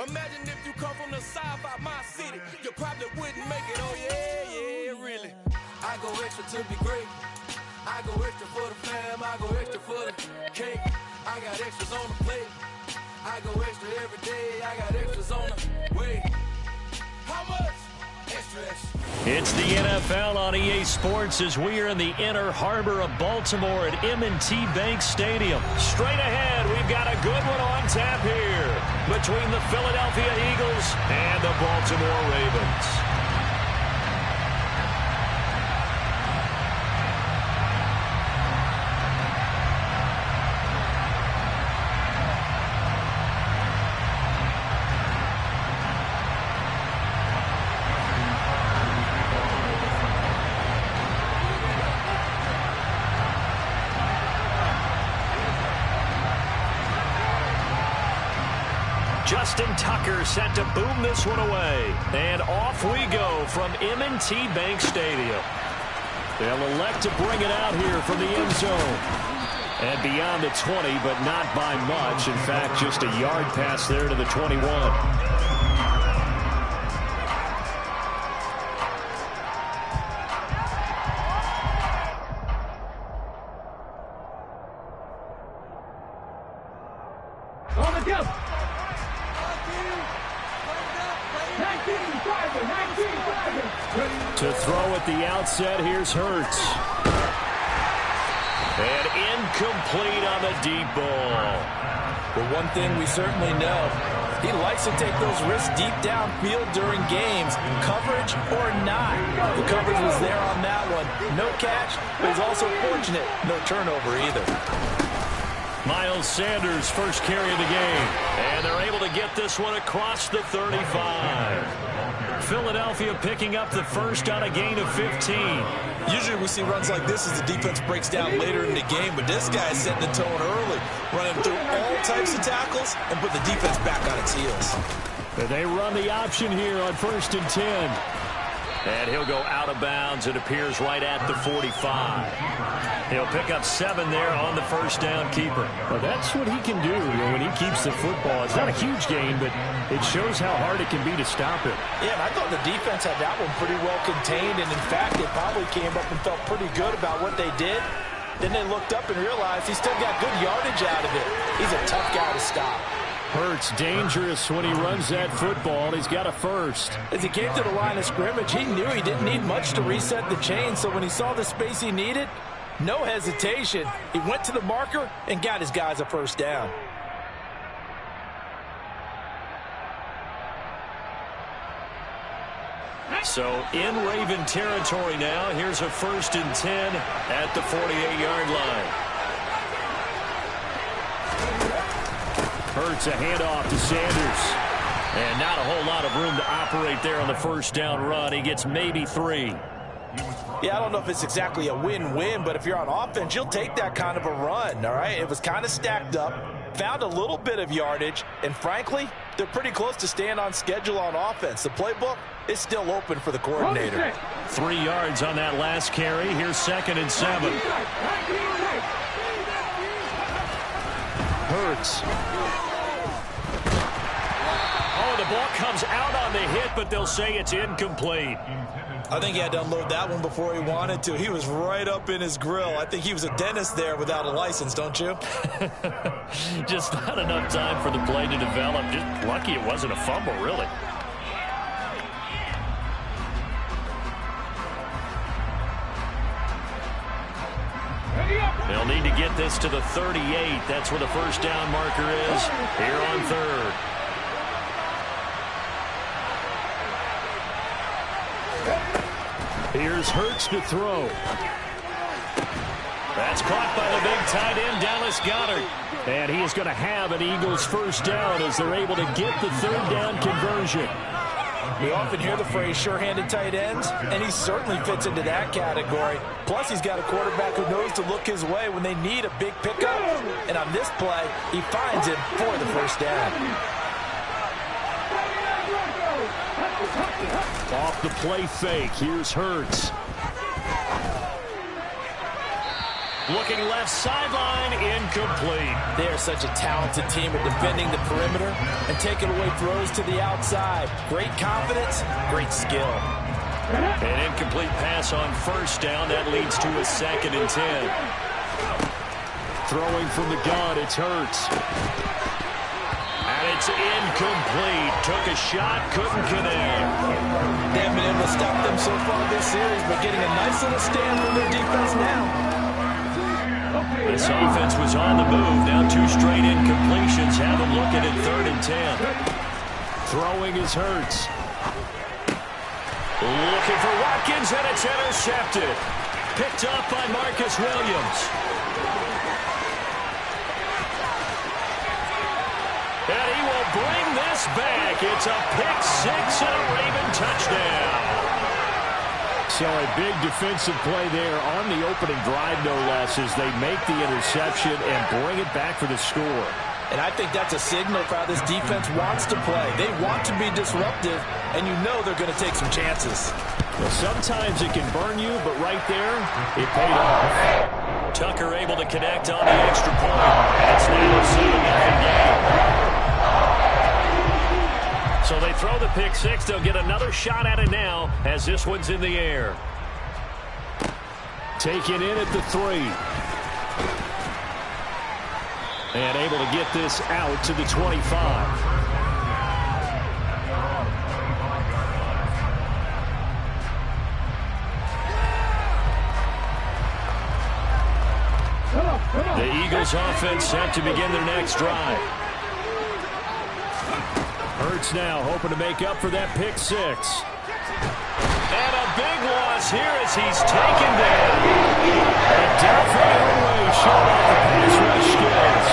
Imagine if you come from the south out my city, you probably wouldn't make it. Oh yeah, really. I go extra to be great. I go extra for the fam. I go extra for the cake. I got extras on the plate. I go extra every day. I got extras on the way. How much? Extra, extra. It's the NFL on EA Sports as we are in the inner harbor of Baltimore at M&T Bank Stadium. Straight ahead, we've got a good one on tap here between the Philadelphia Eagles and the Baltimore Ravens. Justin Tucker set to boom this one away. And off we go from M&T Bank Stadium. They'll elect to bring it out here from the end zone. And beyond the 20, but not by much. In fact, just a yard pass there to the 21. To throw at the outset, here's Hurts. And incomplete on the deep ball. But one thing we certainly know, he likes to take those risks deep downfield during games, coverage or not. The coverage was there on that one. No catch, but he's also fortunate. No turnover either. Miles Sanders, first carry of the game. And they're able to get this one across the 35. Philadelphia picking up the first on a gain of 15. Usually we see runs like this as the defense breaks down later in the game, but this guy is setting the tone early, running through all types of tackles and put the defense back on its heels. They run the option here on 1st and 10. And he'll go out of bounds. It appears right at the 45. He'll pick up 7 there on the first down keeper. Well, that's what he can do when he keeps the football. It's not a huge gain, but it shows how hard it can be to stop it. Yeah, and I thought the defense had that one pretty well contained, and in fact, they probably came up and felt pretty good about what they did. Then they looked up and realized he still got good yardage out of it. He's a tough guy to stop. Hurts dangerous when he runs that football. He's got a first. As he came to the line of scrimmage, he knew he didn't need much to reset the chain, so when he saw the space he needed, no hesitation. He went to the marker and got his guys a first down. So in Raven territory now, here's a 1st and 10 at the 48-yard line. Hurts a handoff to Sanders. And not a whole lot of room to operate there on the first down run. He gets maybe 3. Yeah, I don't know if it's exactly a win-win, but if you're on offense, you'll take that kind of a run, all right? It was kind of stacked up, found a little bit of yardage, and frankly, they're pretty close to staying on schedule on offense. The playbook is still open for the coordinator. 3 yards on that last carry. Here's 2nd and 7. Hurts. Oh, the ball comes out on the hit, but they'll say it's incomplete. I think he had to unload that one before he wanted to. He was right up in his grill. I think he was a dentist there without a license, don't you? Just not enough time for the play to develop. Just lucky it wasn't a fumble, really. They'll need to get this to the 38. That's where the first down marker is here on 3rd. Here's Hurts to throw. That's caught by the big tight end, Dallas Goedert. And he is going to have an Eagles first down as they're able to get the 3rd down conversion. We often hear the phrase sure-handed tight ends, and he certainly fits into that category. Plus, he's got a quarterback who knows to look his way when they need a big pickup. And on this play, he finds him for the first down. Off the play fake, here's Hurts. Looking left sideline, incomplete. They are such a talented team at defending the perimeter and taking away throws to the outside. Great confidence, great skill. An incomplete pass on first down. That leads to a 2nd and 10. Throwing from the gun, it's Hurts. And it's incomplete. Took a shot, couldn't connect. They haven't been able to stop them so far this series, but getting a nice little stand from their defense now. This offense was on the move. Now 2 straight incompletions have them looking at 3rd and 10. Throwing is Hurts. Looking for Watkins, and it's intercepted. Picked up by Marcus Williams. And he will bring this back. It's a pick-6 and a Raven touchdown. So a big defensive play there on the opening drive, no less, as they make the interception and bring it back for the score. And I think that's a signal for how this defense wants to play. They want to be disruptive, and you know they're going to take some chances. Well, sometimes it can burn you, but right there, it paid off. Tucker able to connect on the extra point. It's now a 7-0 game. So they throw the pick-6. They'll get another shot at it now as this one's in the air. Taken in at the 3. And able to get this out to the 25. The Eagles offense set to begin their next drive. Hurts now hoping to make up for that pick-6. And a big loss here as he's taken down. And Delphi Owe showing off the pass rush skills.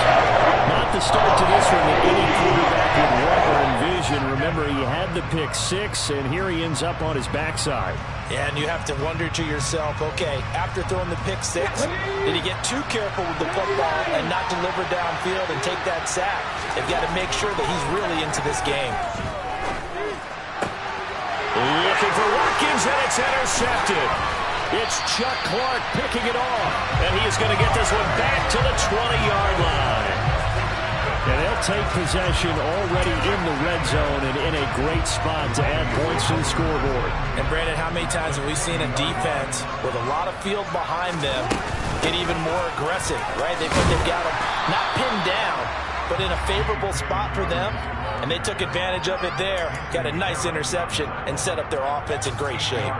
Not the start to this one that any quarterback would want or envision. Remember, he had the pick-6, and here he ends up on his backside. Yeah, and you have to wonder to yourself, okay, after throwing the pick-6, did he get too careful with the football and not deliver downfield and take that sack? They've got to make sure that he's really into this game. Looking for Watkins, and it's intercepted. It's Chuck Clark picking it off, and he is going to get this one back to the 20-yard line. And they'll take possession already in the red zone and in a great spot to add points to the scoreboard. And, Brandon, how many times have we seen a defense with a lot of field behind them get even more aggressive, right? They've got them not pinned down, but in a favorable spot for them, and they took advantage of it there. Got a nice interception and set up their offense in great shape.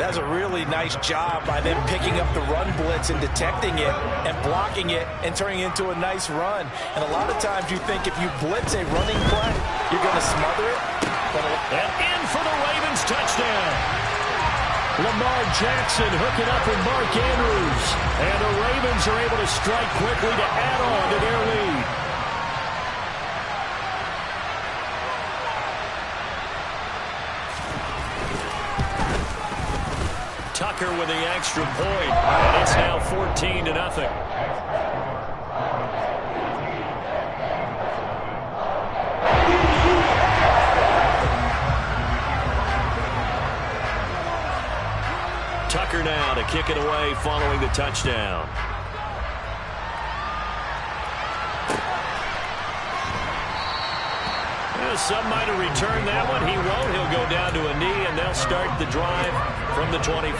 That's a really nice job by them picking up the run blitz and detecting it and blocking it and turning it into a nice run. And a lot of times you think if you blitz a running play, you're going to smother it. And in for the Ravens touchdown. Lamar Jackson hooking up with Mark Andrews. And the Ravens are able to strike quickly to add on to their lead. Tucker with the extra point, and it's now 14-0. Tucker now to kick it away following the touchdown. Some might have returned that one. He won't. He'll go down to a knee, and they'll start the drive from the 25.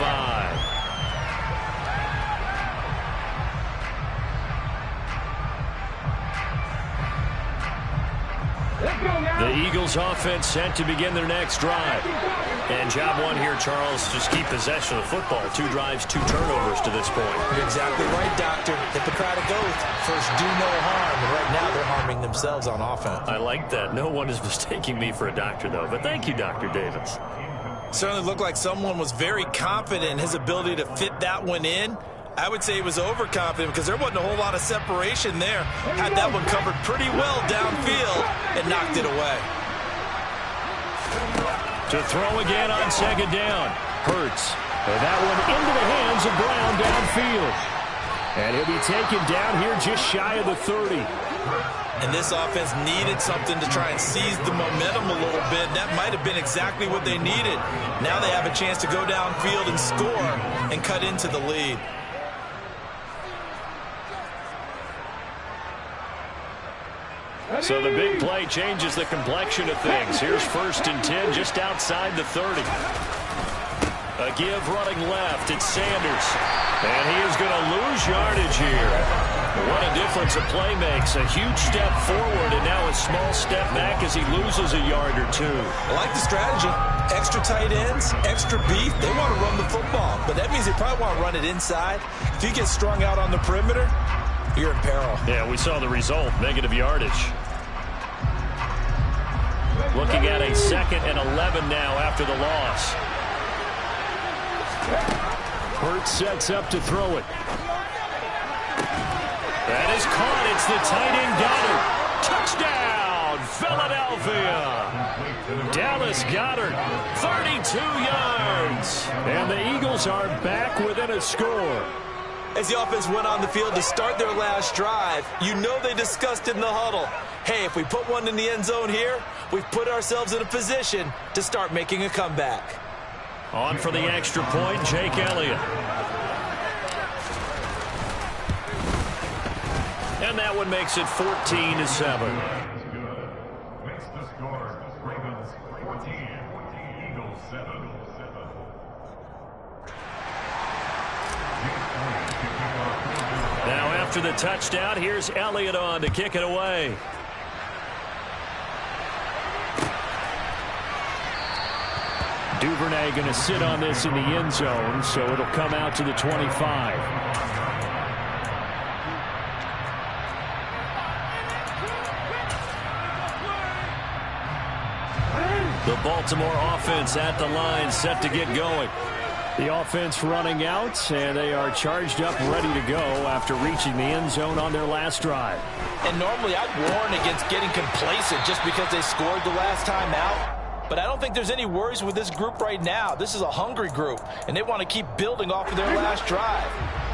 The Eagles offense set to begin their next drive. And job one here, Charles, just keep possession of the football. 2 drives, 2 turnovers to this point. You're exactly right, Doctor. Hippocratic oath. First, do no harm. And right now, they're harming themselves on offense. I like that. No one is mistaking me for a doctor, though. But thank you, Dr. Davis. Certainly looked like someone was very confident in his ability to fit that one in. I would say he was overconfident because there wasn't a whole lot of separation there. Had that one covered pretty well downfield and knocked it away. To throw again on second down. Hurts. And that one into the hands of Brown downfield. And he'll be taken down here just shy of the 30. And this offense needed something to try and seize the momentum a little bit. That might have been exactly what they needed. Now they have a chance to go downfield and score and cut into the lead. So the big play changes the complexion of things. Here's 1st and 10 just outside the 30. A give running left. It's Sanders. And he is going to lose yardage here. What a difference a play makes. A huge step forward and now a small step back as he loses a yard or two. I like the strategy. Extra tight ends, extra beef. They want to run the football, but that means they probably want to run it inside. If you get strung out on the perimeter, you're in peril. Yeah, we saw the result. Negative yardage. Looking at a 2nd and 11 now after the loss. Hurts sets up to throw it. That is caught. It's the tight end Goddard. Touchdown, Philadelphia. Dallas Goddard, 32 yards. And the Eagles are back within a score. As the offense went on the field to start their last drive, you know they discussed in the huddle, hey, if we put one in the end zone here, we've put ourselves in a position to start making a comeback. On for the extra point, Jake Elliott. And that one makes it 14-7. Makes the score. Ravens 14, Eagles 7. Now after the touchdown, here's Elliott on to kick it away. Duvernay going to sit on this in the end zone, so it'll come out to the 25. The Baltimore offense at the line, set to get going. The offense running out, and they are charged up, ready to go after reaching the end zone on their last drive. And normally I'd warn against getting complacent just because they scored the last time out. But I don't think there's any worries with this group right now. This is a hungry group, and they want to keep building off of their last drive.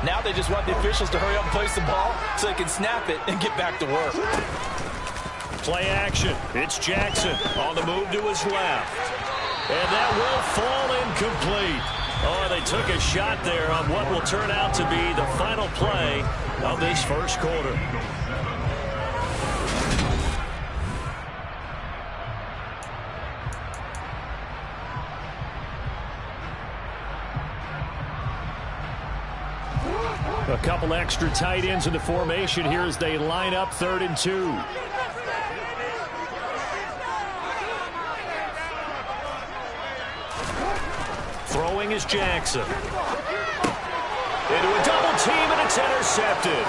Now they just want the officials to hurry up and place the ball so they can snap it and get back to work. Play action. It's Jackson on the move to his left. And that will fall incomplete. Oh, they took a shot there on what will turn out to be the final play of this first quarter. A couple extra tight ends in the formation here as they line up 3rd and 2. Throwing is Jackson. Into a double team, and it's intercepted.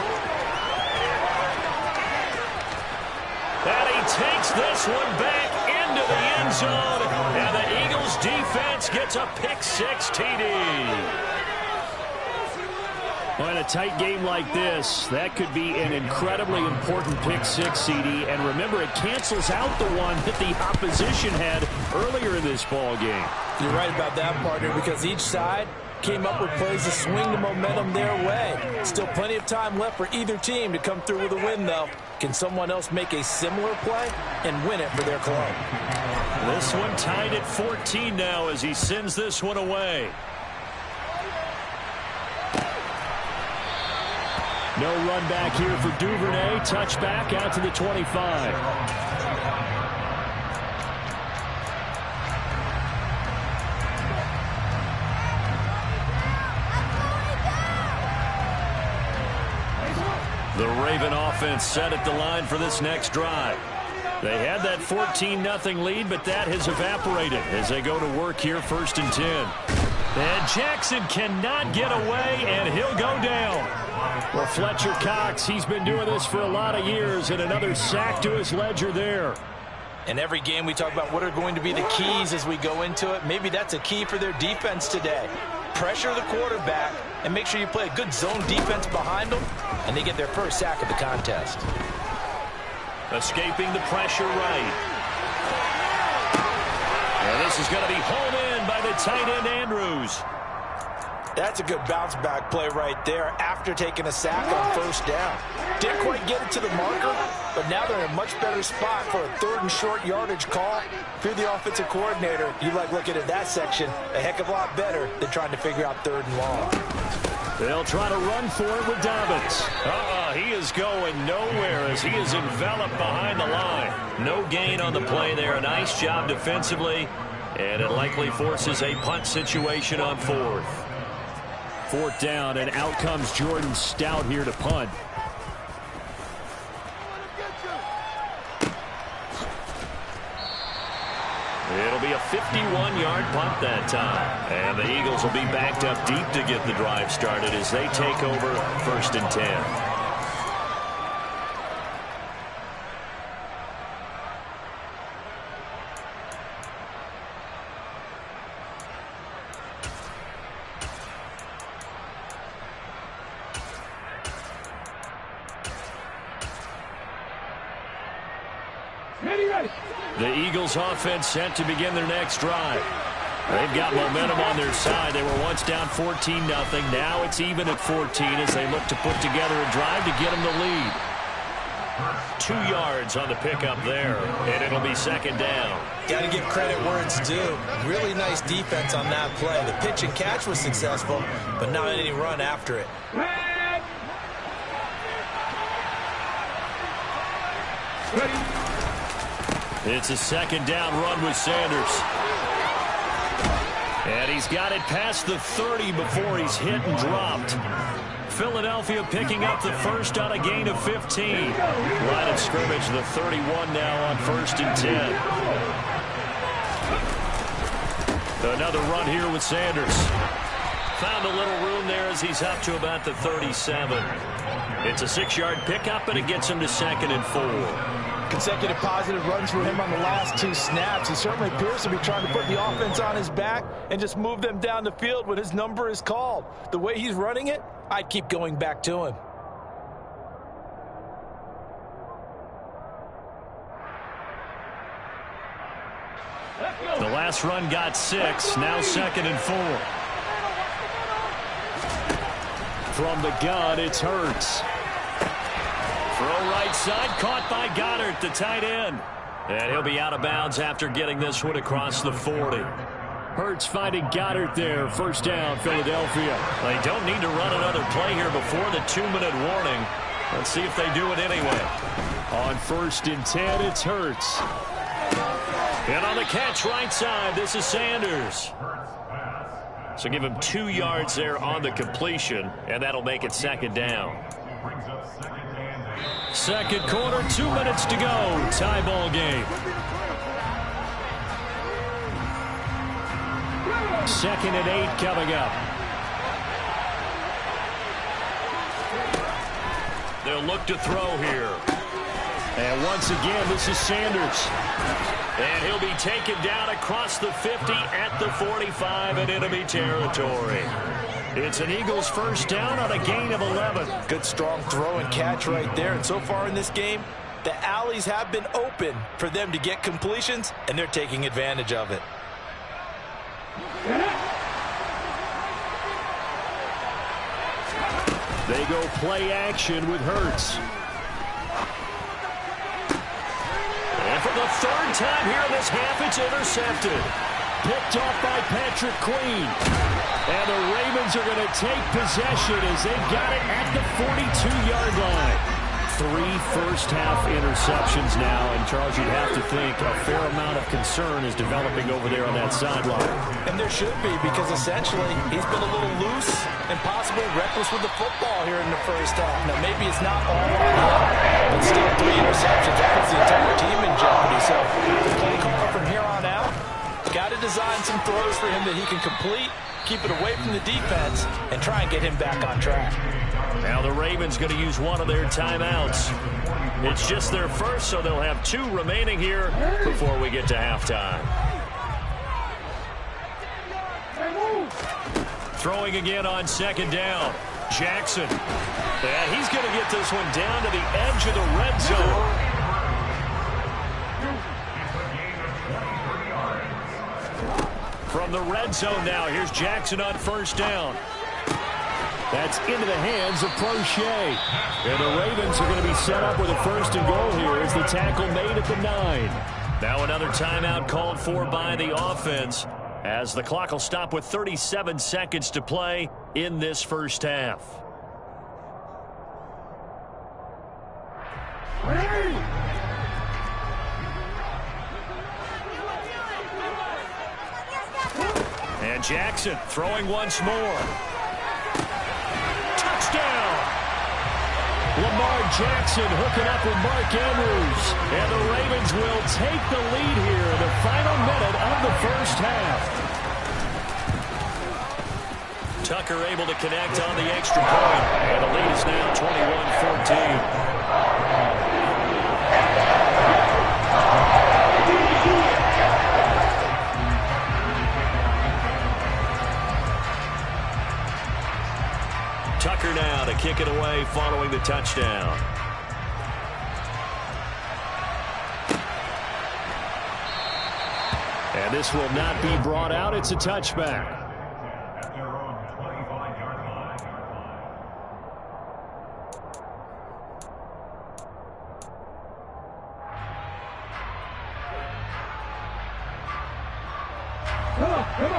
And he takes this one back into the end zone. And the Eagles defense gets a pick-6 TD. Well, in a tight game like this, that could be an incredibly important pick-6, CD. And remember, it cancels out the one that the opposition had earlier in this ball game. You're right about that, partner, because each side came up with plays to swing the momentum their way. Still plenty of time left for either team to come through with a win, though. Can someone else make a similar play and win it for their club? This one tied at 14 now as he sends this one away. No run back here for Duvernay. Touchback out to the 25. The Raven offense set at the line for this next drive. They had that 14-0 lead, but that has evaporated as they go to work here 1st and 10. And Jackson cannot get away, and he'll go down. Well, Fletcher Cox, he's been doing this for a lot of years, and another sack to his ledger there. In every game, we talk about what are going to be the keys as we go into it. Maybe that's a key for their defense today. Pressure the quarterback and make sure you play a good zone defense behind them, and they get their first sack of the contest. Escaping the pressure right. And this is going to be hauled in by the tight end Andrews. That's a good bounce-back play right there after taking a sack on 1st down. Didn't quite get it to the marker, but now they're in a much better spot for a 3rd and short yardage call. If you're the offensive coordinator, you like looking at that section a heck of a lot better than trying to figure out 3rd and long. They'll try to run for it with Dobbins. Oh, he is going nowhere as he is enveloped behind the line. No gain on the play there. A nice job defensively, and it likely forces a punt situation on fourth. Fourth down, and out comes Jordan Stout here to punt. It'll be a 51-yard punt that time. And the Eagles will be backed up deep to get the drive started as they take over 1st and 10. The Eagles offense set to begin their next drive. They've got momentum on their side. They were once down 14-0. Now it's even at 14 as they look to put together a drive to get them the lead. 2 yards on the pickup there, and it'll be 2nd down. Got to give credit where it's due. Really nice defense on that play. The pitch and catch was successful, but not any run after it. It's a 2nd down run with Sanders. And he's got it past the 30 before he's hit and dropped. Philadelphia picking up the first on a gain of 15. Line of scrimmage, the 31 now on 1st and 10. Another run here with Sanders. Found a little room there as he's up to about the 37. It's a 6-yard pickup, and it gets him to 2nd and 4. Consecutive positive runs for him on the last 2 snaps. He certainly appears to be trying to put the offense on his back and just move them down the field when his number is called. The way he's running it, I'd keep going back to him. The last run got 6. Now 2nd and 4. From the gun, it's Hurts. Throw right side, caught by Goddard, the tight end. And he'll be out of bounds after getting this one across the 40. Hurts finding Goddard there. 1st down, Philadelphia. They don't need to run another play here before the 2-minute warning. Let's see if they do it anyway. On 1st and 10, it's Hurts. And on the catch right side, this is Sanders. So give him 2 yards there on the completion, and that'll make it 2nd down. Second quarter, 2 minutes to go. Tie ball game. 2nd and 8 coming up. They'll look to throw here. And once again, this is Sanders. And he'll be taken down across the 50 at the 45 in enemy territory. It's an Eagles 1st down on a gain of 11. Good strong throw and catch right there. And so far in this game, the alleys have been open for them to get completions, and they're taking advantage of it. They go play action with Hurts. And for the 3rd time here in this half, it's intercepted. Picked off by Patrick Queen. And the Ravens are going to take possession as they got it at the 42-yard line. 3 first-half interceptions now, and Charles, you'd have to think a fair amount of concern is developing over there on that sideline. And there should be, because essentially he's been a little loose and possibly reckless with the football here in the 1st half. Now, maybe it's not all on him, but still 3 interceptions. That puts the entire team in jeopardy. So the play call from here on out, got to design some throws for him that he can complete, keep it away from the defense, and try and get him back on track. Now the Ravens going to use one of their timeouts. It's just their first, so they'll have 2 remaining here before we get to halftime. Throwing again on 2nd down. Jackson. And he's going to get this one down to the edge of the red zone. From the red zone now, here's Jackson on 1st down. That's into the hands of Prochet. And the Ravens are going to be set up with a 1st and goal here as the tackle made at the 9. Now another timeout called for by the offense as the clock will stop with 37 seconds to play in this 1st half. And Jackson throwing once more. Touchdown! Lamar Jackson hooking up with Mark Andrews. And the Ravens will take the lead here in the final minute of the first half. Tucker able to connect on the extra point. And the lead is now 21-14. Tucker now to kick it away following the touchdown. And this will not be brought out. It's a touchback. At their own 25-yard line.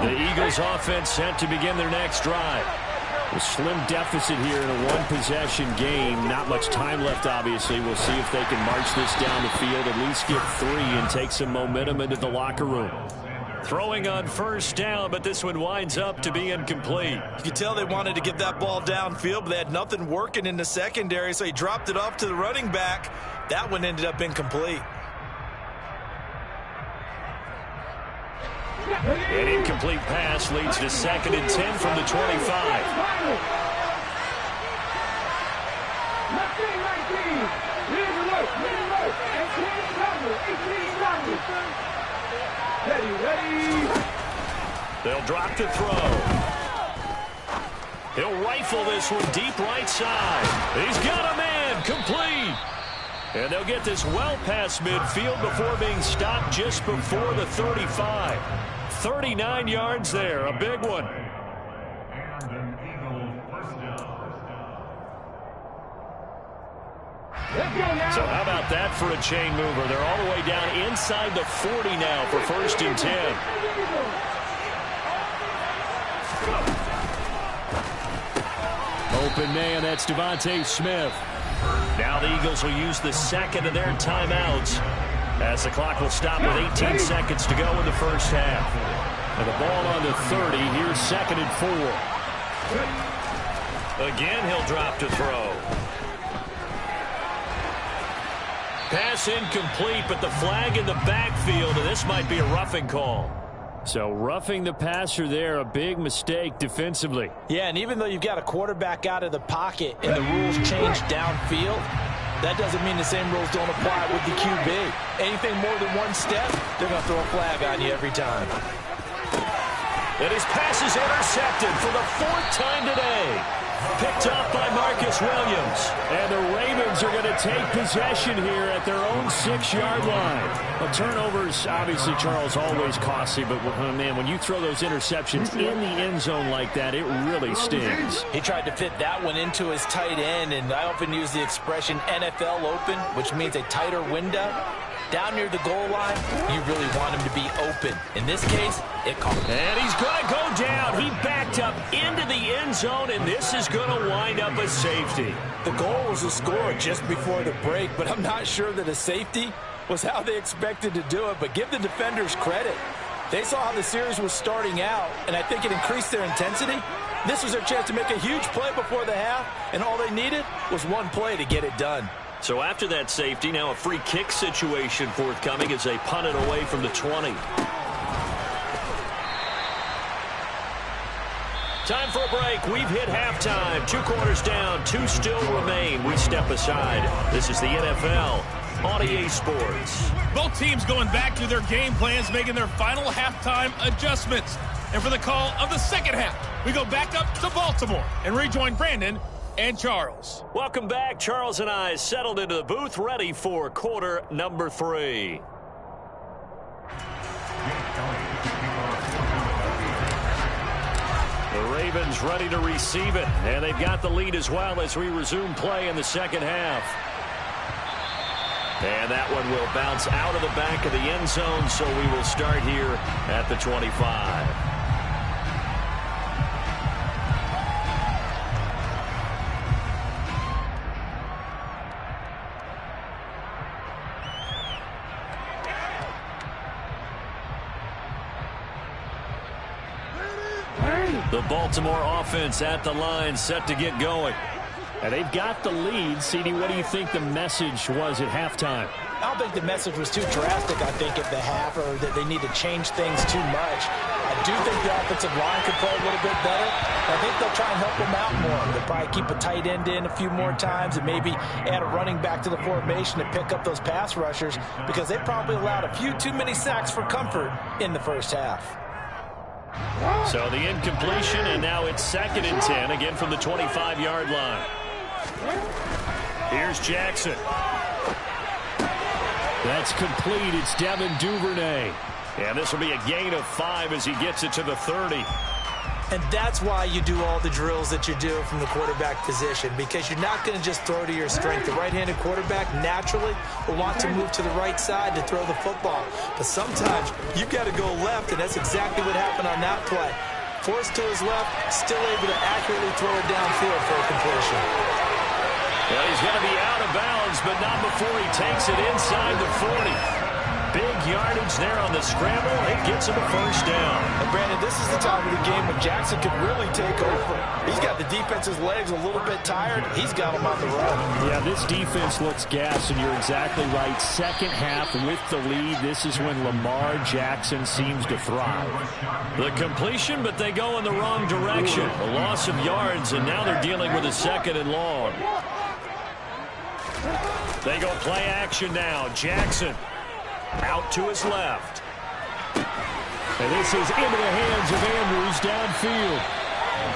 The Eagles offense set to begin their next drive. A slim deficit here in a one-possession game. Not much time left, obviously. We'll see if they can march this down the field, at least get 3 and take some momentum into the locker room. Throwing on first down, but this one winds up to be incomplete. You could tell they wanted to get that ball downfield, but they had nothing working in the secondary, so he dropped it off to the running back. That one ended up incomplete. An incomplete pass leads to 2nd and 10 from the 25. They'll drop to throw. He'll rifle this one deep right side. He's got a man, complete. And they'll get this well past midfield before being stopped just before the 35. 39 yards there, a big one. And an Eagle first down. So how about that for a chain mover? They're all the way down inside the 40 now for 1st and 10. Open man, that's Devontae Smith. Now the Eagles will use the second of their timeouts as the clock will stop with 18 seconds to go in the first half. And the ball on the 30. Here's 2nd and 4. Again, he'll drop to throw. Pass incomplete, but the flag in the backfield, and this might be a roughing call. So roughing the passer there, a big mistake defensively. Yeah, and even though you've got a quarterback out of the pocket and the rules change downfield, that doesn't mean the same rules don't apply with the QB. Anything more than one step, they're going to throw a flag on you every time. And his pass is intercepted for the 4th time today. Picked up by Marcus Williams. And the Ravens are going to take possession here at their own 6-yard line. Well, turnovers, obviously, Charles, always costly. But, man, when you throw those interceptions in the end zone like that, it really stings. He tried to fit that one into his tight end, and I often use the expression NFL open, which means a tighter window. Down near the goal line, you really want him to be open. In this case, it caught. And he's going to go down. He backed up into the end zone, and this is going to wind up a safety. The goal was a score just before the break, but I'm not sure that a safety was how they expected to do it. But give the defenders credit. They saw how the series was starting out, and I think it increased their intensity. This was their chance to make a huge play before the half, and all they needed was one play to get it done. So after that safety, now a free kick situation forthcoming as they punt it away from the 20. Time for a break. We've hit halftime. 2 quarters down, 2 still remain. We step aside. This is the NFL on EA Sports. Both teams going back to their game plans, making their final halftime adjustments. And for the call of the second half, we go back up to Baltimore and rejoin Brandon and Charles. Welcome back. Charles and I settled into the booth, ready for quarter number 3. The Ravens ready to receive it, and they've got the lead as well as we resume play in the second half. And that one will bounce out of the back of the end zone, so we will start here at the 25. The Baltimore offense at the line, set to get going. And they've got the lead. CD, what do you think the message was at halftime? I don't think the message was too drastic, I think, at the half, or that they need to change things too much. I do think the offensive line could play a little bit better. I think they'll try and help them out more. They'll probably keep a tight end in a few more times and maybe add a running back to the formation to pick up those pass rushers, because they probably allowed a few too many sacks for comfort in the first half. So the incompletion, and now it's 2nd and 10, again from the 25-yard line. Here's Jackson. That's complete. It's Devin Duvernay. And this will be a gain of 5 as he gets it to the 30. And that's why you do all the drills that you do from the quarterback position, because you're not going to just throw to your strength. The right-handed quarterback naturally will want to move to the right side to throw the football. But sometimes you've got to go left, and that's exactly what happened on that play. Forced to his left, still able to accurately throw it downfield for a completion. Well, he's going to be out of bounds, but not before he takes it inside the 40. Big yardage there on the scramble. It gets him a first down. And Brandon, this is the time of the game when Jackson could really take over. He's got the defense's legs a little bit tired. He's got them on the run. Yeah, this defense looks gassed, and you're exactly right. Second half with the lead, this is when Lamar Jackson seems to thrive. The completion, but they go in the wrong direction. A loss of yards, and now they're dealing with a 2nd and long. They go play action now. Jackson out to his left. And this is into the hands of Andrews downfield.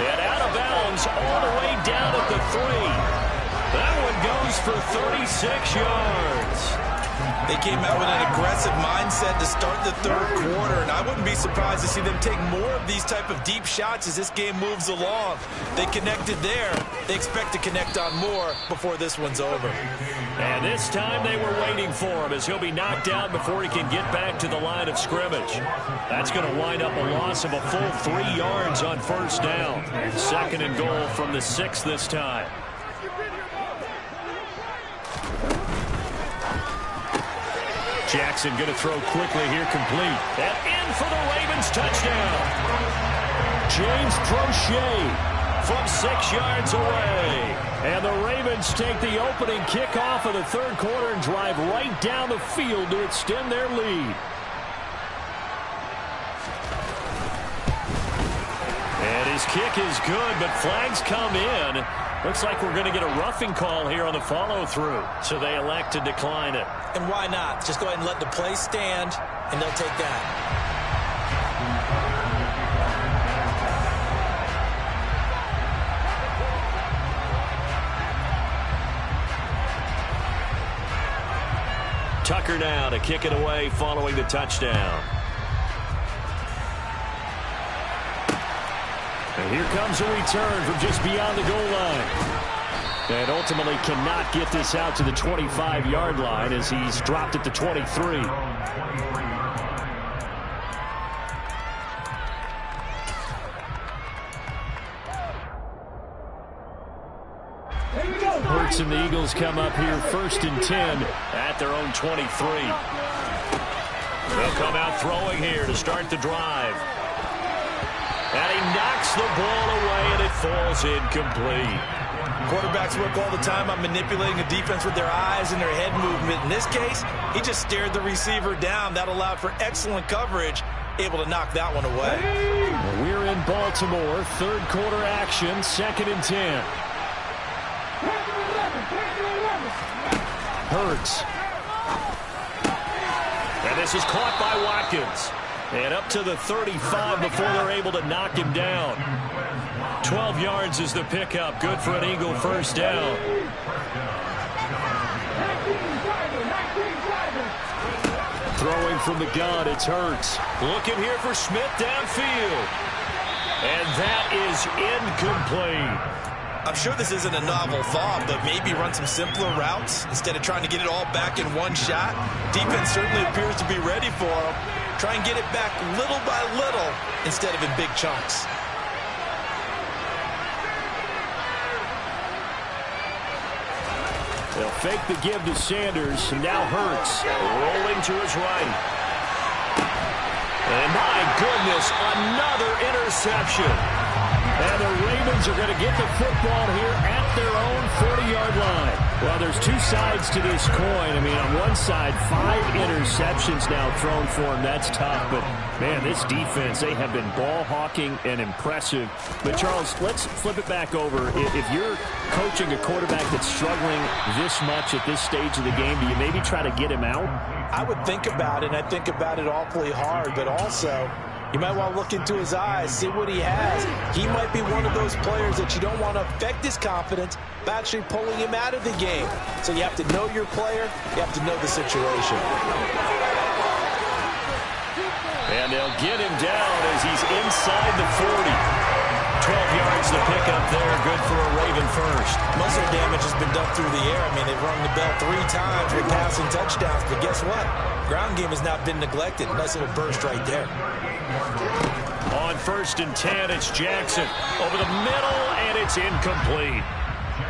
And out of bounds all the way down at the 3. That one goes for 36 yards. They came out with an aggressive mindset to start the third quarter, and I wouldn't be surprised to see them take more of these type of deep shots as this game moves along. They connected there. They expect to connect on more before this one's over. And this time they were waiting for him, as he'll be knocked out before he can get back to the line of scrimmage. That's going to wind up a loss of a full 3 yards on first down. 2nd and goal from the 6 this time. Jackson going to throw quickly here, complete. And in for the Ravens touchdown. James Prochet from 6 yards away. And the Ravens take the opening kickoff of the third quarter and drive right down the field to extend their lead. And his kick is good, but flags come in. Looks like we're going to get a roughing call here on the follow-through. So they elect to decline it. And why not? Just go ahead and let the play stand, and they'll take that. Tucker now to kick it away following the touchdown. And here comes a return from just beyond the goal line. And ultimately cannot get this out to the 25-yard line as he's dropped at the 23. Hurts and the Eagles come up here 1st and 10 at their own 23. They'll come out throwing here to start the drive. And he knocks the ball away, and it falls incomplete. Quarterbacks work all the time on manipulating a defense with their eyes and their head movement. In this case, he just stared the receiver down. That allowed for excellent coverage, able to knock that one away. We're in Baltimore, third quarter action, 2nd and 10. Hurts. And this is caught by Watkins. And up to the 35 before they're able to knock him down. 12 yards is the pickup. Good for an Eagle first down. Throwing from the gun, it's Hurts. Looking here for Smith downfield. And that is incomplete. I'm sure this isn't a novel thought, but maybe run some simpler routes instead of trying to get it all back in one shot. Defense certainly appears to be ready for him. Try and get it back little by little instead of in big chunks. They'll fake the give to Sanders, and now Hurts rolling to his right. And my goodness, another interception. And the Ravens are going to get the football here at their own 40-yard line. Well, there's two sides to this coin. I mean, on one side, 5 interceptions now thrown for him. That's tough. But, man, this defense, they have been ball hawking and impressive. But, Charles, let's flip it back over. If you're coaching a quarterback that's struggling this much at this stage of the game, do you maybe try to get him out? I would think about it, and I think about it awfully hard. But also, you might want to look into his eyes, see what he has. He might be one of those players that you don't want to affect his confidence by actually pulling him out of the game. So you have to know your player. You have to know the situation. And they'll get him down as he's inside the 40. 12 yards to pick up there. Good for a Raven first. Most of their damage has been done through the air. I mean, they've rung the bell 3 times with passing touchdowns. But guess what? Ground game has not been neglected. Nice little burst right there. On 1st and 10, it's Jackson over the middle, and it's incomplete.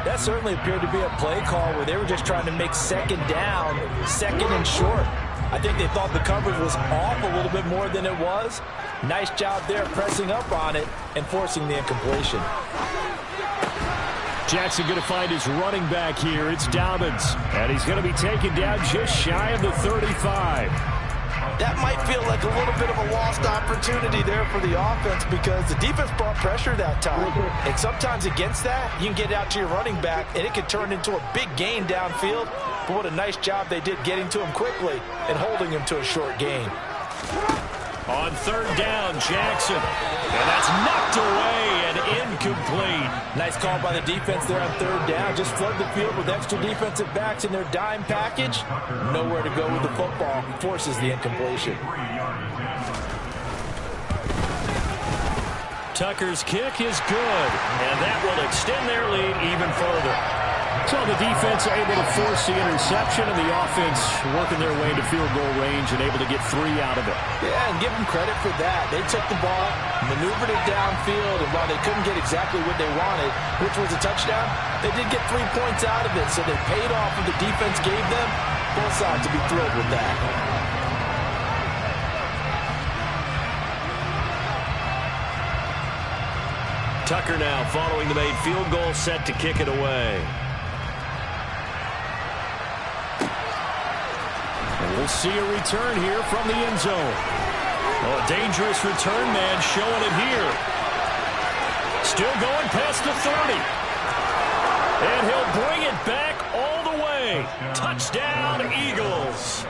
That certainly appeared to be a play call where they were just trying to make 2nd down, 2nd and short. I think they thought the coverage was off a little bit more than it was. Nice job there pressing up on it and forcing the incompletion. Jackson going to find his running back here. It's Dobbins. And he's going to be taken down just shy of the 35. That might feel like a little bit of a lost opportunity there for the offense because the defense brought pressure that time. And sometimes against that, you can get out to your running back, and it can turn into a big gain downfield. But what a nice job they did getting to him quickly and holding him to a short gain. On 3rd down, Jackson. And that's knocked away and incomplete. Nice call by the defense there on 3rd down. Just flood the field with extra defensive backs in their dime package. Nowhere to go with the football. Forces the incompletion. Tucker's kick is good, and that will extend their lead even further. So the defense able to force the interception, and the offense working their way into field goal range and able to get 3 out of it. Yeah, and give them credit for that. They took the ball, maneuvered it downfield, and while they couldn't get exactly what they wanted, which was a touchdown, they did get 3 points out of it, so they paid off what the defense gave them. Both sides to be thrilled with that. Tucker now following the made field goal, set to kick it away. And we'll see a return here from the end zone. Oh, a dangerous return man showing it here. Still going past the 30. And he'll bring it back all the way. Touchdown, Eagles.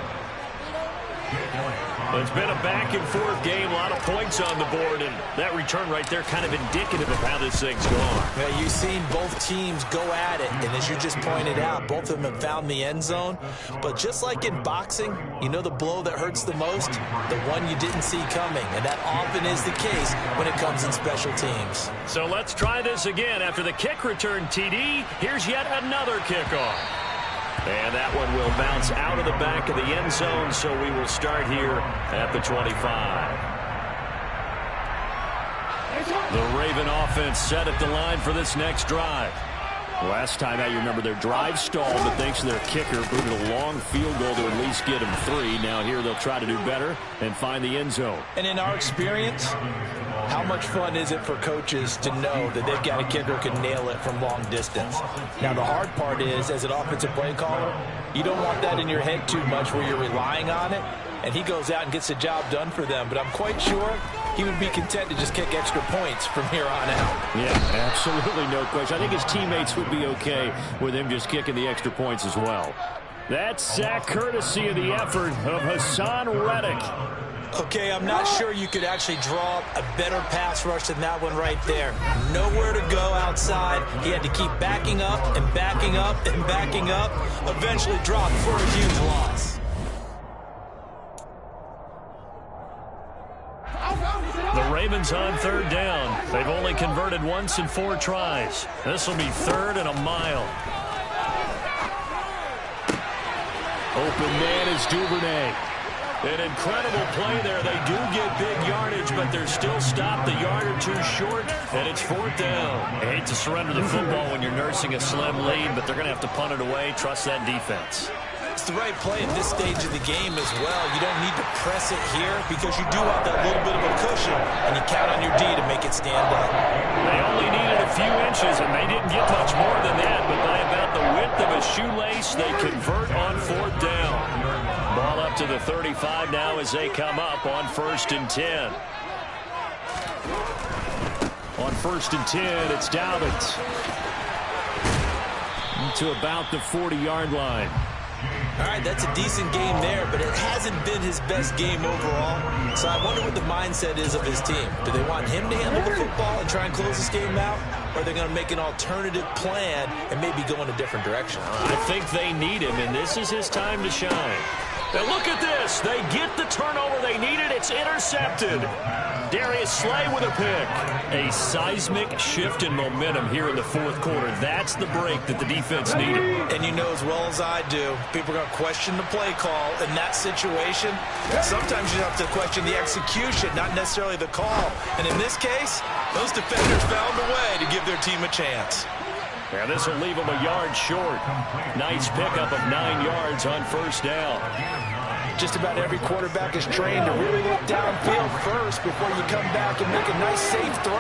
It's been a back-and-forth game, a lot of points on the board, and that return right there kind of indicative of how this thing's going. Yeah, you've seen both teams go at it, and as you just pointed out, both of them have found the end zone. But just like in boxing, you know the blow that hurts the most? The one you didn't see coming, and that often is the case when it comes in special teams. So let's try this again. After the kick return, TD, here's yet another kickoff. And that one will bounce out of the back of the end zone, so we will start here at the 25. The Raven offense set at the line for this next drive. Last time out, you remember their drive stalled, but thanks to their kicker, booted a long field goal to at least get them 3. Now here they'll try to do better and find the end zone. And in our experience, how much fun is it for coaches to know that they've got a kicker who can nail it from long distance? Now, the hard part is, as an offensive play caller, you don't want that in your head too much where you're relying on it, and he goes out and gets the job done for them. But I'm quite sure he would be content to just kick extra points from here on out. Yeah, absolutely no question. I think his teammates would be okay with him just kicking the extra points as well. That's sack courtesy of the effort of Hassan Reddick. Okay, I'm not sure you could actually draw up a better pass rush than that one right there. Nowhere to go outside. He had to keep backing up and backing up and backing up. Eventually dropped for a huge loss. The Ravens on 3rd down. They've only converted once in 4 tries. This will be 3rd and a mile. Open man is Duvernay. An incredible play there. They do get big yardage, but they're still stopped a yard or 2 short, and it's 4th down. I hate to surrender the football when you're nursing a slim lead, but they're going to have to punt it away. Trust that defense. It's the right play at this stage of the game as well. You don't need to press it here because you do have that little bit of a cushion, and you count on your D to make it stand up. They only needed a few inches, and they didn't get much more than that, but by about the width of a shoelace, they convert on 4th down. Ball up to the 35 now as they come up on 1st and 10. On 1st and 10, it's Dobbins. To about the 40-yard line. All right, that's a decent game there, but it hasn't been his best game overall. So I wonder what the mindset is of his team. Do they want him to handle the football and try and close this game out? Or are they going to make an alternative plan and maybe go in a different direction? I think they need him, and this is his time to shine. And look at this. They get the turnover they needed. It's intercepted. Darius Slay with a pick. A seismic shift in momentum here in the 4th quarter. That's the break that the defense needed. And you know as well as I do, people are going to question the play call in that situation. Sometimes you have to question the execution, not necessarily the call. And in this case, those defenders found a way to give their team a chance. And this will leave them a yard short. Nice pickup of 9 yards on 1st down. Just about every quarterback is trained to really look downfield first before you come back and make a nice, safe throw.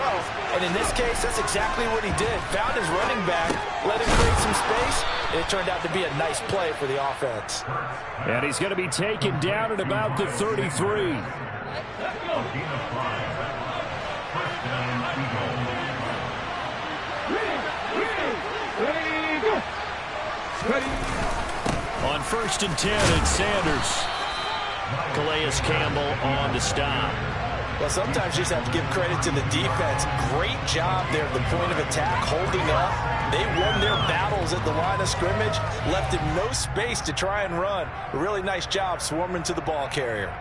And in this case, that's exactly what he did. Found his running back, let him create some space, and it turned out to be a nice play for the offense. And he's going to be taken down at about the 33. On 1st and 10, it's Sanders. Calais Campbell on the stop. Well, sometimes you just have to give credit to the defense. Great job there at the point of attack, holding up. They won their battles at the line of scrimmage, left him no space to try and run. A really nice job swarming to the ball carrier.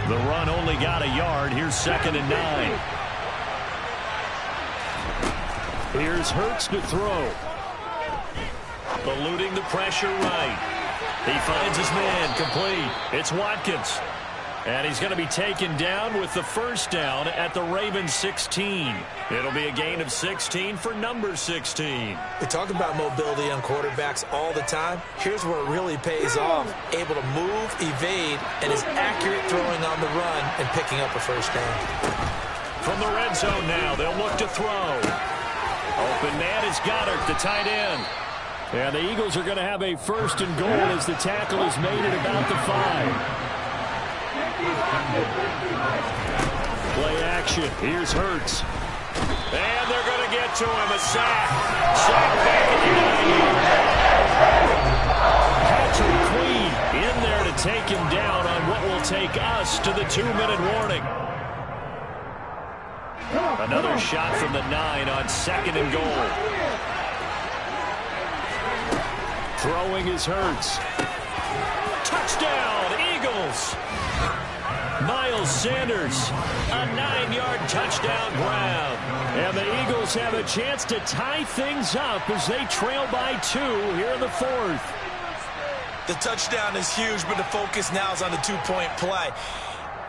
The run only got a yard. Here's 2nd and 9. Here's Hurts to throw. Eluding the pressure right. He finds his man complete. It's Watkins. And he's going to be taken down with the 1st down at the Ravens 16. It'll be a gain of 16 for number 16. We talk about mobility on quarterbacks all the time. Here's where it really pays off. Able to move, evade, and is accurate throwing on the run and picking up a 1st down. From the red zone now, they'll look to throw. Open man is Goddard, the tight end. And the Eagles are going to have a 1st and goal as the tackle is made at about the 5. Play action. Here's Hurts. And they're going to get to him. A sack. Sack back at the 90. Patrick Queen in there to take him down on what will take us to the 2-minute warning. Another shot from the 9 on 2nd and goal. Throwing is Hurts. Touchdown, Eagles. Miles Sanders, a 9-yard touchdown grab. And the Eagles have a chance to tie things up as they trail by 2 here in the 4th. The touchdown is huge, but the focus now is on the 2-point play.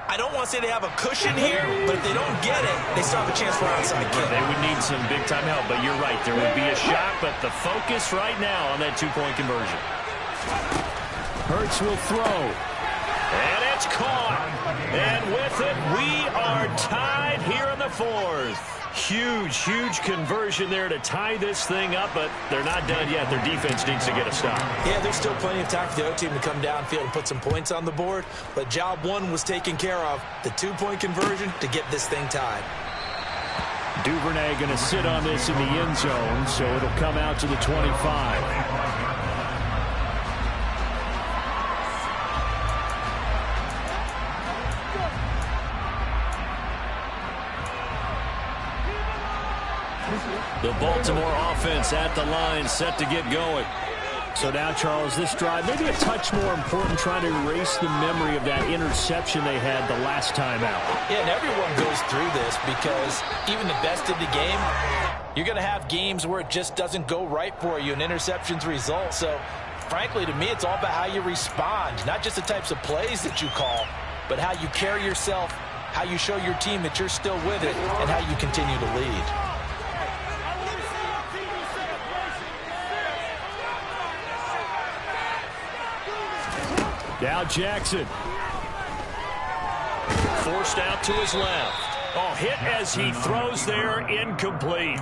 I don't want to say they have a cushion here, but if they don't get it, they still have a chance for an onside kick. They would need some big-time help, but you're right. There would be a shot, but the focus right now on that 2-point conversion. Hurts will throw. And it's caught. And with it, we are tied here in the 4th. Huge, huge conversion there to tie this thing up, but they're not done yet. Their defense needs to get a stop. Yeah, there's still plenty of time for the other team to come downfield and put some points on the board, but job 1 was taken care of. The 2-point conversion to get this thing tied. Duvernay going to sit on this in the end zone, so it'll come out to the 25. The Baltimore offense at the line, set to get going. So now, Charles, this drive, maybe a touch more important, trying to erase the memory of that interception they had the last time out. Yeah, and everyone goes through this because even the best in the game, you're going to have games where it just doesn't go right for you, and interceptions result. So, frankly, to me, it's all about how you respond, not just the types of plays that you call, but how you carry yourself, how you show your team that you're still with it, and how you continue to lead. Now Jackson. Forced out to his left. Oh, hit as he throws there, incomplete.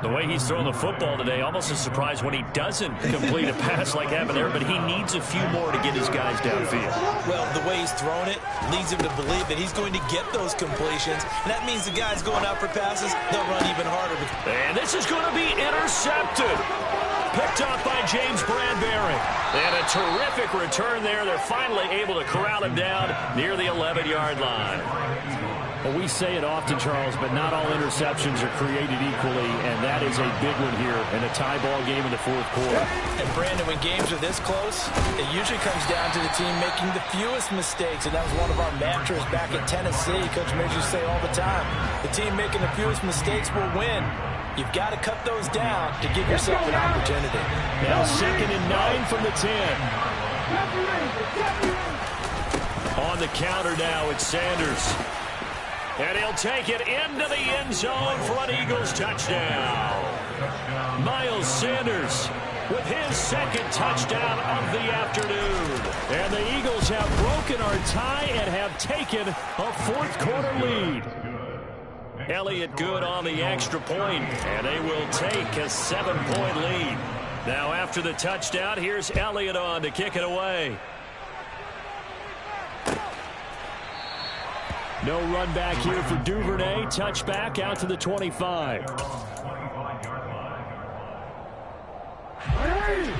The way he's throwing the football today, almost a surprise when he doesn't complete a pass like happened there, but he needs a few more to get his guys downfield. Well, the way he's thrown it leads him to believe that he's going to get those completions, and that means the guys going out for passes, they'll run even harder. And this is going to be intercepted. Picked up by James Bradbury. And a terrific return there. They're finally able to corral him down near the 11-yard line. Well, we say it often, Charles, but not all interceptions are created equally, and that is a big one here in a tie ball game in the fourth quarter. And, Brandon, when games are this close, it usually comes down to the team making the fewest mistakes, and that was one of our mantras back in Tennessee. Coach Midge used to say all the time, the team making the fewest mistakes will win. You've got to cut those down to give yourself an opportunity. Now 2nd and 9 from the 10. On the counter now, it's Sanders. And he'll take it into the end zone for an Eagles touchdown. Miles Sanders with his 2nd touchdown of the afternoon. And the Eagles have broken our tie and have taken a fourth-quarter lead. Elliott good on the extra point, and they will take a 7-point lead. Now after the touchdown, here's Elliott on to kick it away. No run back here for Duvernay. Touchback out to the 25.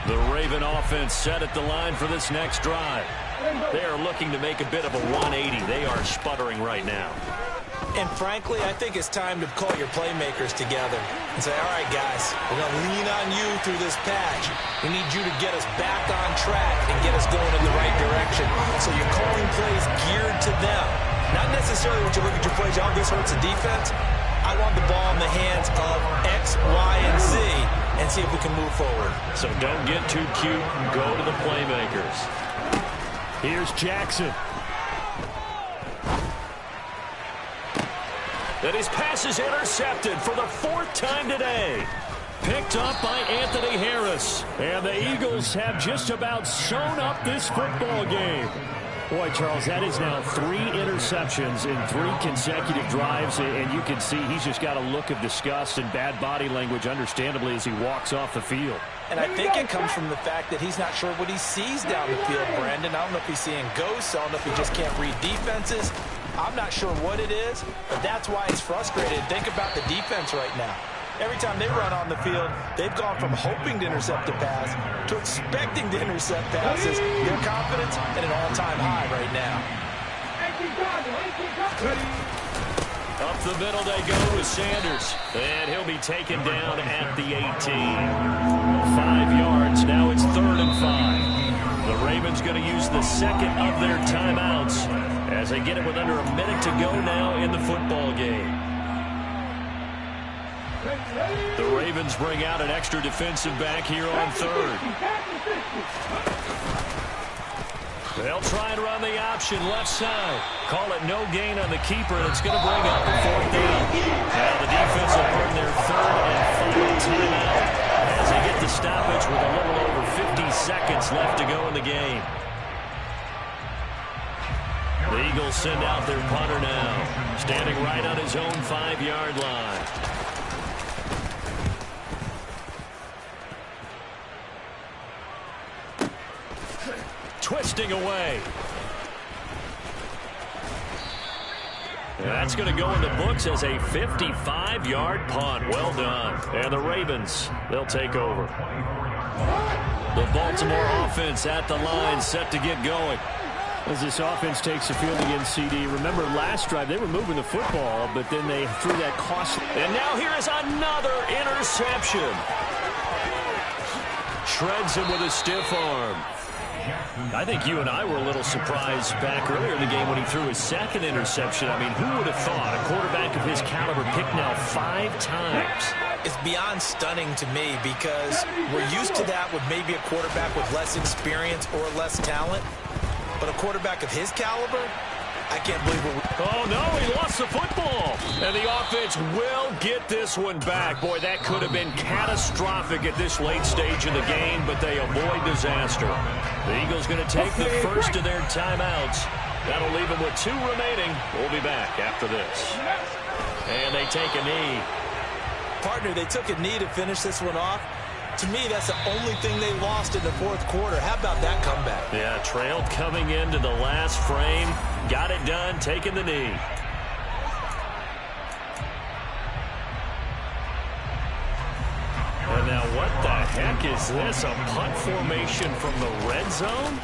The Raven offense set at the line for this next drive. They are looking to make a bit of a 180. They are sputtering right now. And frankly, I think it's time to call your playmakers together and say, all right, guys, we're going to lean on you through this patch. We need you to get us back on track and get us going in the right direction. So you're calling plays geared to them. Not necessarily when you look at your plays, oh, this hurts the defense. I want the ball in the hands of X, Y, and Z and see if we can move forward. So don't get too cute. Go to the playmakers. Here's Jackson. And his pass is intercepted for the 4th time today. Picked up by Anthony Harris. And the Eagles have just about sewn up this football game. Boy, Charles, that is now 3 interceptions in 3 consecutive drives, and you can see he's just got a look of disgust and bad body language, understandably, as he walks off the field. And I think it comes from the fact that he's not sure what he sees down the field, Brandon. I don't know if he's seeing ghosts. I don't know if he just can't read defenses. I'm not sure what it is, but that's why he's frustrated. Think about the defense right now. Every time they run on the field, they've gone from hoping to intercept a pass to expecting to intercept passes. Their confidence at an all-time high right now. Up the middle they go with Sanders. And he'll be taken down at the 18. 5 yards. Now it's 3rd and 5. The Ravens going to use the 2nd of their timeouts as they get it with under a minute to go now in the football game. The Ravens bring out an extra defensive back here on 3rd. They'll try and run the option left side. Call it no gain on the keeper, and it's going to bring up the 4th down. Now the defense will burn their 3rd and final timeout as they get the stoppage with a little over 50 seconds left to go in the game. The Eagles send out their punter now, standing right on his own 5-yard line. Twisting away. And that's going to go in the books as a 55-yard punt. Well done. And the Ravens, they'll take over. The Baltimore offense at the line, set to get going. As this offense takes the field against CD, remember last drive they were moving the football, but then they threw that costly. And now here is another interception. Shreds him with a stiff arm. I think you and I were a little surprised back earlier in the game when he threw his 2nd interception. I mean, who would have thought a quarterback of his caliber picked now 5 times? It's beyond stunning to me because we're used to that with maybe a quarterback with less experience or less talent. But a quarterback of his caliber, I can't believe it. Oh, no, he lost the football. And And the offense will get this one back. Boy, that could have been catastrophic at this late stage of the game, but they avoid disaster. The Eagles going to take the first of their timeouts. That'll leave them with 2 remaining. We'll be back after this. And they take a knee. Partner, they took a knee to finish this one off. To me, that's the only thing they lost in the fourth quarter. How about that comeback? Yeah, trailed coming into the last frame. Got it done, taking the knee. And now what the heck is this? A punt formation from the red zone?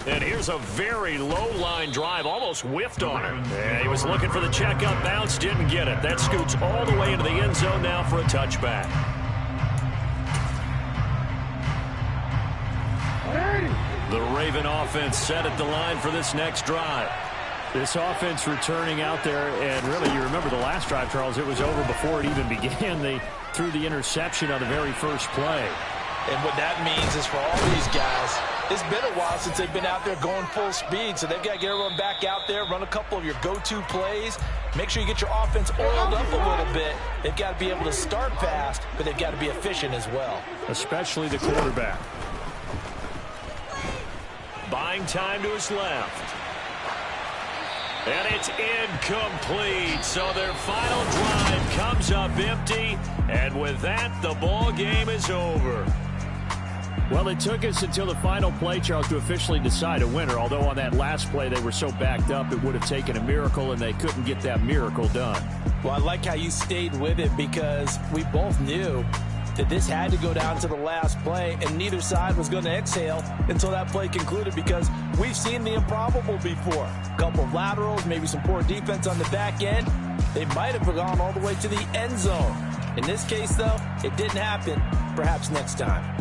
And here's a very low-line drive, almost whiffed on it. Yeah, he was looking for the checkup bounce, didn't get it. That scoots all the way into the end zone now for a touchback. The Raven offense set at the line for this next drive. This offense returning out there, and really, you remember the last drive, Charles, it was over before it even began. They threw the interception on the very first play. And what that means is for all these guys, it's been a while since they've been out there going full speed, so they've got to get everyone back out there, run a couple of your go-to plays, make sure you get your offense oiled up a little bit. They've got to be able to start fast, but they've got to be efficient as well. Especially the quarterback. Buying time to his left. And it's incomplete. So their final drive comes up empty. And with that, the ball game is over. Well, it took us until the final play, Charles, to officially decide a winner. Although on that last play they were so backed up, it would have taken a miracle, and they couldn't get that miracle done. Well, I like how you stayed with it because we both knew that this had to go down to the last play, and neither side was going to exhale until that play concluded because we've seen the improbable before. A couple of laterals, maybe some poor defense on the back end. They might have gone all the way to the end zone. In this case, though, it didn't happen. Perhaps next time.